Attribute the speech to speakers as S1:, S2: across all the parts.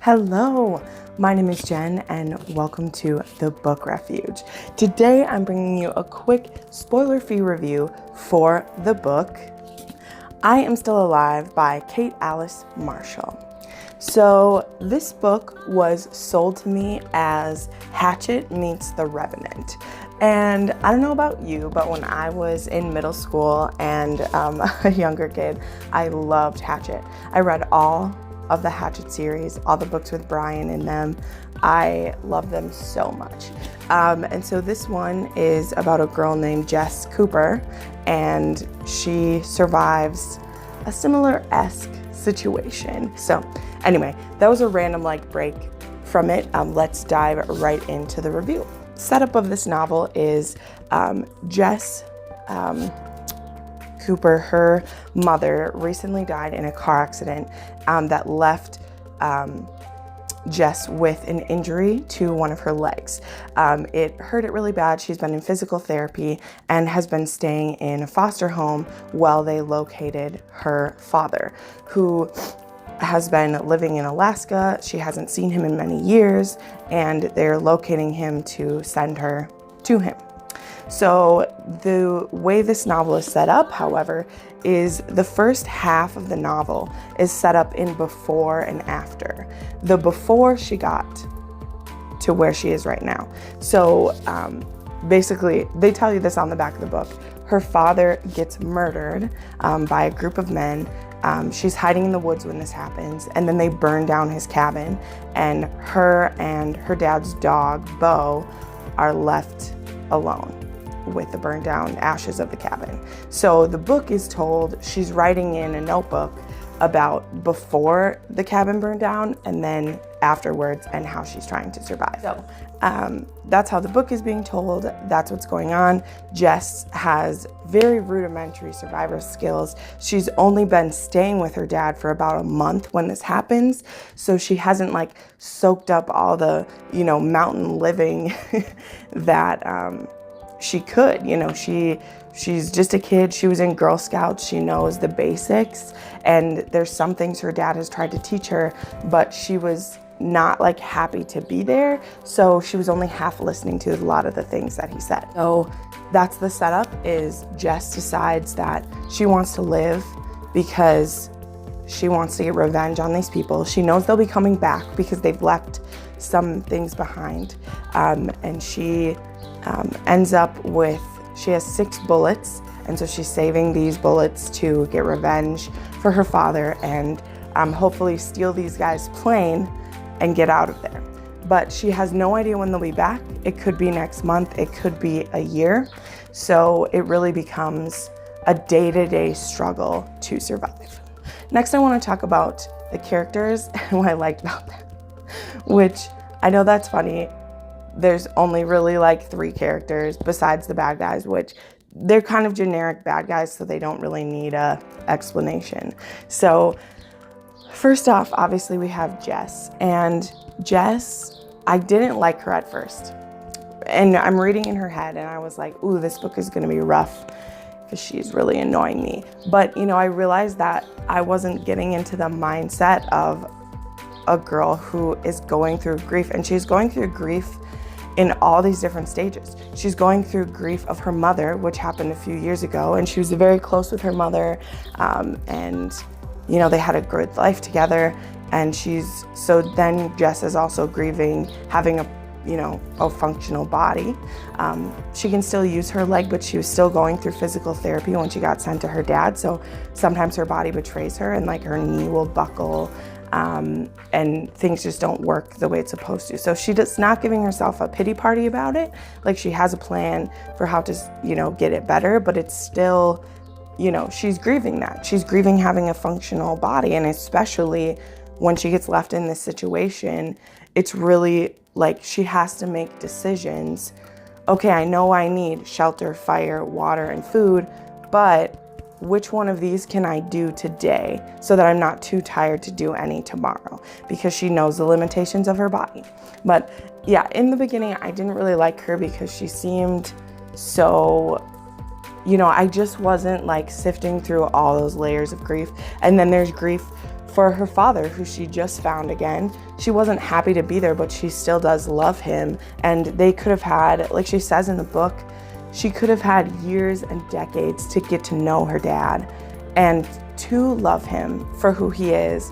S1: Hello, my name is Jen and welcome to the book Refuge. Today I'm bringing you a quick spoiler-free review for the book I Am Still Alive by Kate Alice Marshall. So this book was sold to me as Hatchet meets The Revenant. And I don't know about you, but when I was in middle school and a younger kid, I loved Hatchet. I read all of the Hatchet series, all the books with Brian in them. I love them so much. And so this one is about a girl named Jess Cooper, and she survives a similar-esque situation. So anyway, that was a random break from it. Let's dive right into the review. Setup of this novel is Jess Cooper, her mother, recently died in a car accident that left Jess with an injury to one of her legs. It hurt it really bad. She's been in physical therapy and has been staying in a foster home while they located her father, who has been living in Alaska. She hasn't seen him in many years, and they're locating him to send her to him. So the way this novel is set up, however, is the first half of the novel is set up in before and after. The before she got to where she is right now. So basically, they tell you this on the back of the book. Her father gets murdered by a group of men. She's hiding in the woods when this happens, and then they burn down his cabin, and her dad's dog, Bo, are left alone with the burned down ashes of the cabin. So the book is told, she's writing in a notebook about before the cabin burned down and then afterwards and how she's trying to survive. So that's how the book is being told. That's what's going on. Jess has very rudimentary survivor skills. She's only been staying with her dad for about a month when this happens. So she hasn't soaked up all the, mountain living that she could. She's just a kid. She was in Girl Scouts. She knows the basics. And there's some things her dad has tried to teach her, but she was not happy to be there. So she was only half listening to a lot of the things that he said. So that's the setup, is Jess decides that she wants to live because she wants to get revenge on these people. She knows they'll be coming back because they've left some things behind. And she ends up with, she has 6 bullets, and so she's saving these bullets to get revenge for her father and hopefully steal these guys' plane and get out of there. But she has no idea when they'll be back. It could be next month, it could be a year. So it really becomes a day-to-day struggle to survive. Next, I want to talk about the characters and what I liked about them, which I know that's funny. There's only really 3 characters besides the bad guys, which they're kind of generic bad guys, so they don't really need a explanation. So first off, obviously we have Jess. And Jess, I didn't like her at first. And I'm reading in her head and I was like, ooh, this book is going to be rough because she's really annoying me. But, I realized that I wasn't getting into the mindset of a girl who is going through grief. And she's going through grief in all these different stages. She's going through grief of her mother, which happened a few years ago, and she was very close with her mother, and they had a good life together. And so then Jess is also grieving having a functional body. She can still use her leg, but she was still going through physical therapy when she got sent to her dad. So sometimes her body betrays her, and her knee will buckle. And things just don't work the way it's supposed to. So she's not giving herself a pity party about it. She has a plan for how to, get it better, but it's still, she's grieving that. She's grieving having a functional body. And especially when she gets left in this situation, it's really she has to make decisions. Okay, I know I need shelter, fire, water, and food, but which one of these can I do today so that I'm not too tired to do any tomorrow? Because she knows the limitations of her body. But yeah, in the beginning, I didn't really like her because she seemed so, I just wasn't sifting through all those layers of grief. And then there's grief for her father, who she just found again. She wasn't happy to be there, but she still does love him. And they could have had, like she says in the book, she could have had years and decades to get to know her dad and to love him for who he is,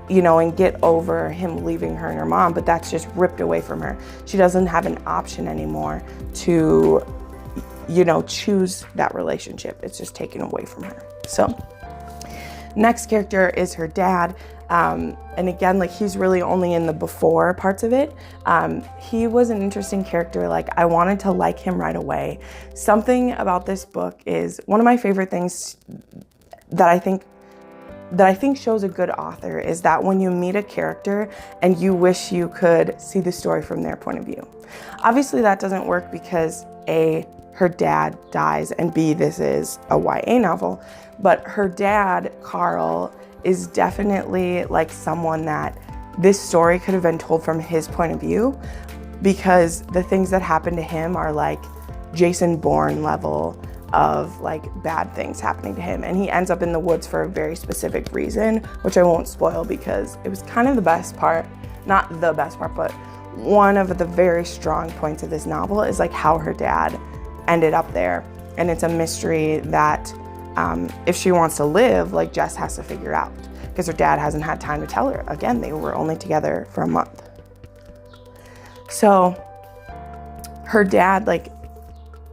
S1: you know, and get over him leaving her and her mom, but that's just ripped away from her. She doesn't have an option anymore to, you know, choose that relationship. It's just taken away from her. So next character is her dad. And again, like, he's really only in the before parts of it. He was an interesting character. Like, I wanted to like him right away. Something about this book is one of my favorite things that I think shows a good author is that when you meet a character and you wish you could see the story from their point of view. Obviously that doesn't work because A, her dad dies, and B, this is a YA novel, but her dad, Carl, is definitely like someone that this story could have been told from his point of view, because the things that happen to him are like Jason Bourne level of like bad things happening to him, and he ends up in the woods for a very specific reason, which I won't spoil because it was kind of the best part, not the best part, but one of the very strong points of this novel is like how her dad ended up there. And it's a mystery that if she wants to live, like, Jess has to figure out, because her dad hasn't had time to tell her. Again, they were only together for a month. So her dad, like,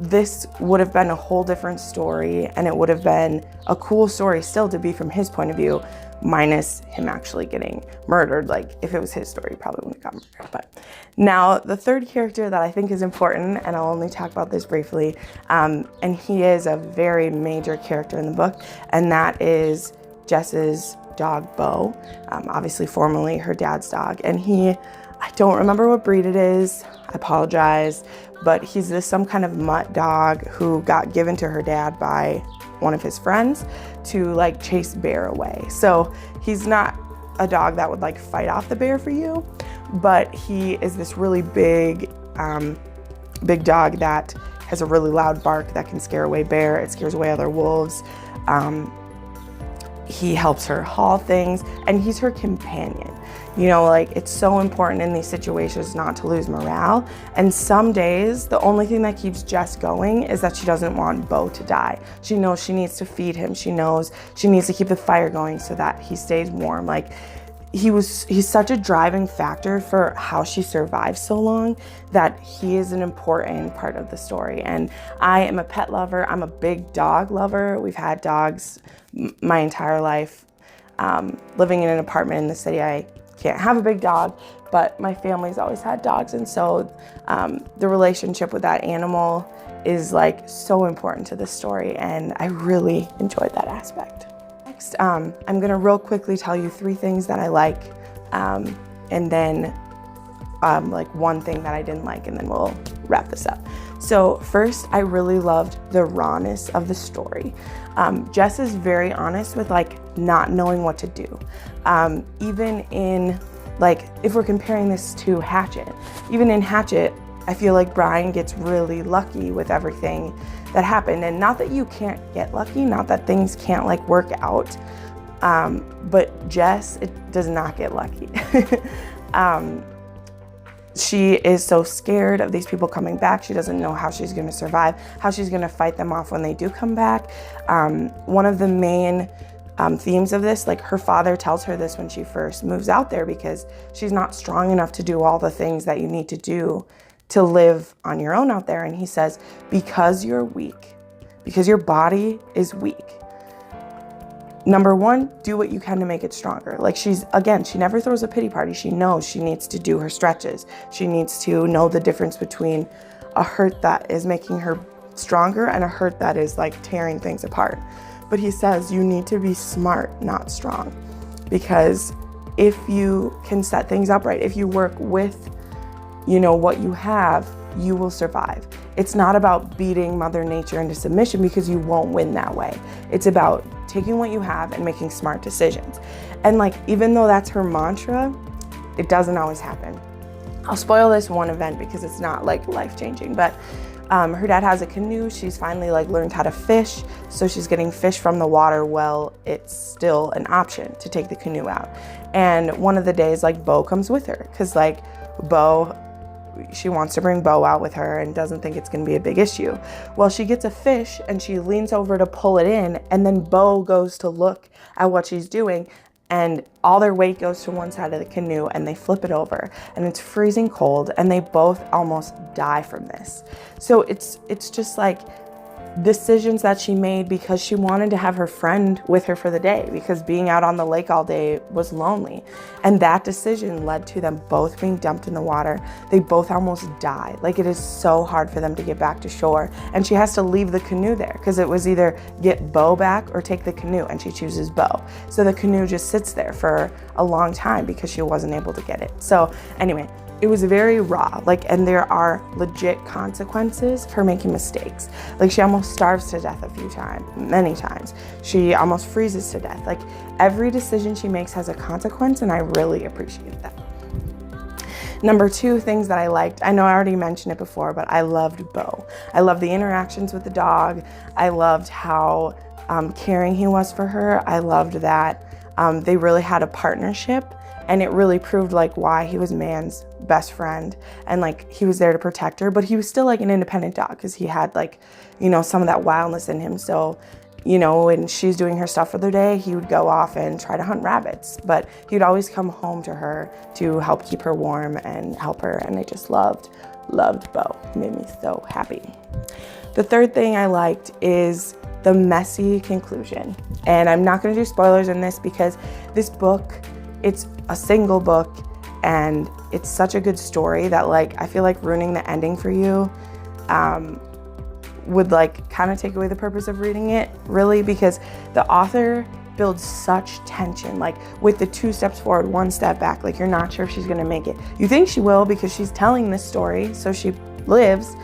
S1: this would have been a whole different story, and it would have been a cool story still to be from his point of view, minus him actually getting murdered. Like, if it was his story, he probably wouldn't have got murdered. But now the third character that I think is important, and I'll only talk about this briefly, and he is a very major character in the book, and that is Jess's dog, Bo, obviously formerly her dad's dog. And I don't remember what breed it is, I apologize, but he's some kind of mutt dog who got given to her dad by one of his friends to like chase bear away. So he's not a dog that would like fight off the bear for you, but he is this really big dog that has a really loud bark that can scare away bear. It scares away other wolves. He helps her haul things, and he's her companion. You know, like, it's so important in these situations not to lose morale. And some days, the only thing that keeps Jess going is that she doesn't want Bo to die. She knows she needs to feed him. She knows she needs to keep the fire going so that he stays warm. Like, he's such a driving factor for how she survived so long, that he is an important part of the story. And I am a pet lover. I'm a big dog lover. We've had dogs my entire life. Living in an apartment in the city, I can't have a big dog, but my family's always had dogs, and so the relationship with that animal is like so important to the story, and I really enjoyed that aspect. Next, I'm gonna real quickly tell you 3 things that I like, and then like one thing that I didn't like, and then we'll wrap this up. So first, I really loved the rawness of the story. Jess is very honest with like not knowing what to do. Even in, like, if we're comparing this to Hatchet, even in Hatchet, I feel like Brian gets really lucky with everything that happened. And not that you can't get lucky, not that things can't like work out, but Jess, it does not get lucky. She is so scared of these people coming back. She doesn't know how she's going to survive, how she's going to fight them off when they do come back. One of the main themes of this, like, her father tells her this when she first moves out there, because she's not strong enough to do all the things that you need to do to live on your own out there. And he says, because you're weak, because your body is weak, number one, do what you can to make it stronger. Like, she never throws a pity party. She knows she needs to do her stretches. She needs to know the difference between a hurt that is making her stronger and a hurt that is like tearing things apart. But he says you need to be smart, not strong, because if you can set things up right, if you work with, you know, what you have, you will survive. It's not about beating Mother Nature into submission, because you won't win that way. It's about taking what you have and making smart decisions. And like, even though that's her mantra, it doesn't always happen. I'll spoil this one event because it's not like life-changing, but Her dad has a canoe. She's finally like learned how to fish, so she's getting fish from the water while it's still an option to take the canoe out. And one of the days, like, Bo comes with her because like she wants to bring Bo out with her and doesn't think it's going to be a big issue. Well, she gets a fish and she leans over to pull it in, and then Bo goes to look at what she's doing, and all their weight goes to one side of the canoe and they flip it over, and it's freezing cold, and they both almost die from this. So it's just like decisions that she made because she wanted to have her friend with her for the day, because being out on the lake all day was lonely. And that decision led to them both being dumped in the water. They both almost die. Like, it is so hard for them to get back to shore, and she has to leave the canoe there because it was either get Bo back or take the canoe, and she chooses Bo. So the canoe just sits there for a long time because she wasn't able to get it. So anyway, it was very raw, like, and there are legit consequences for making mistakes. Like, she almost starves to death many times. She almost freezes to death. Like, every decision she makes has a consequence, and I really appreciate that. Number 2, things that I liked. I know I already mentioned it before, but I loved Bo. I loved the interactions with the dog. I loved how caring he was for her. I loved that they really had a partnership. And it really proved like why he was Man's best friend, and like he was there to protect her, but he was still like an independent dog because he had like, you know, some of that wildness in him. So, you know, when she's doing her stuff for the day, he would go off and try to hunt rabbits, but he would always come home to her to help keep her warm and help her. And I just loved Bo. It made me so happy. The third thing I liked is the messy conclusion. And I'm not going to do spoilers in this because this book, it's a single book, and it's such a good story that like I feel like ruining the ending for you would like kind of take away the purpose of reading it, really, because the author builds such tension, like with the 2 steps forward, 1 step back. Like, you're not sure if she's gonna make it. You think she will because she's telling this story, so she lives,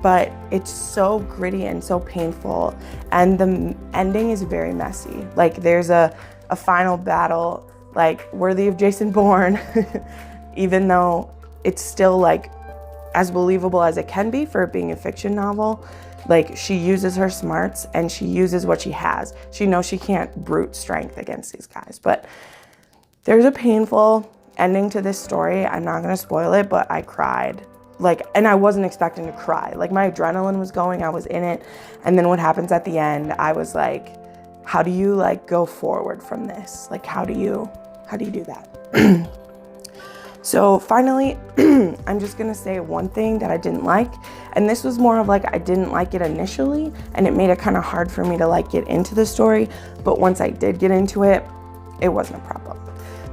S1: but it's so gritty and so painful, and the ending is very messy. Like, there's a final battle like worthy of Jason Bourne, even though it's still like as believable as it can be for it being a fiction novel. Like, she uses her smarts and she uses what she has. She knows she can't brute strength against these guys, but there's a painful ending to this story. I'm not gonna spoil it, but I cried. Like, and I wasn't expecting to cry. Like, my adrenaline was going, I was in it. And then what happens at the end, I was like, how do you like go forward from this? Like, how do you do that? So finally, I'm just gonna say one thing that I didn't like, and this was more of like I didn't like it initially, and it made it kind of hard for me to like get into the story, but once I did get into it, it wasn't a problem.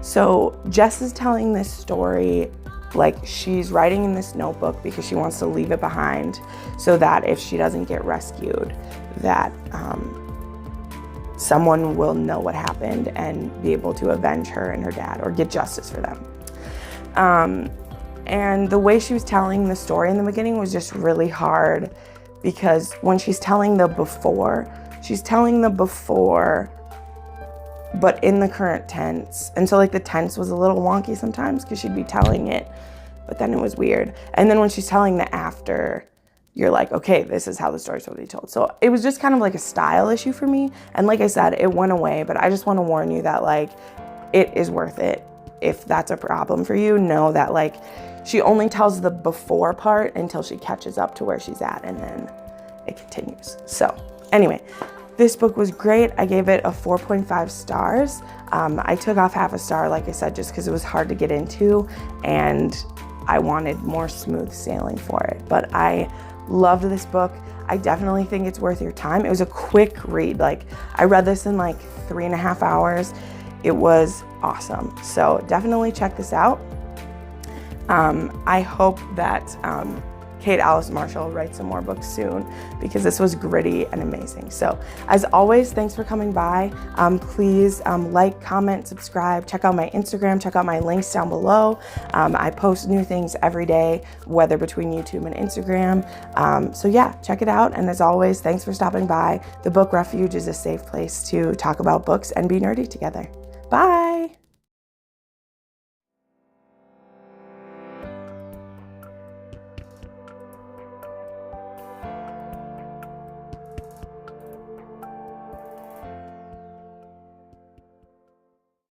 S1: So Jess is telling this story like she's writing in this notebook because she wants to leave it behind so that if she doesn't get rescued, that someone will know what happened and be able to avenge her and her dad or get justice for them. And the way she was telling the story in the beginning was just really hard, because when she's telling the before, but in the current tense. And so like the tense was a little wonky sometimes because she'd be telling it, but then it was weird. And then when she's telling the after, you're like, okay, this is how the story's supposed to be told. So it was just kind of like a style issue for me. And like I said, it went away, but I just want to warn you that like, it is worth it. If that's a problem for you, know that like, she only tells the before part until she catches up to where she's at, and then it continues. So anyway, this book was great. I gave it a 4.5 stars. I took off half a star, like I said, just because it was hard to get into and I wanted more smooth sailing for it. But I loved this book. I definitely think it's worth your time. It was a quick read. Like, I read this in like 3.5 hours. It was awesome. So definitely check this out. I hope that Kate Alice Marshall writes some more books soon, because this was gritty and amazing. So as always, thanks for coming by. Please like, comment, subscribe, check out my Instagram, check out my links down below. I post new things every day, whether between YouTube and Instagram. So yeah, check it out. And as always, thanks for stopping by. The book Refuge is a safe place to talk about books and be nerdy together. Bye.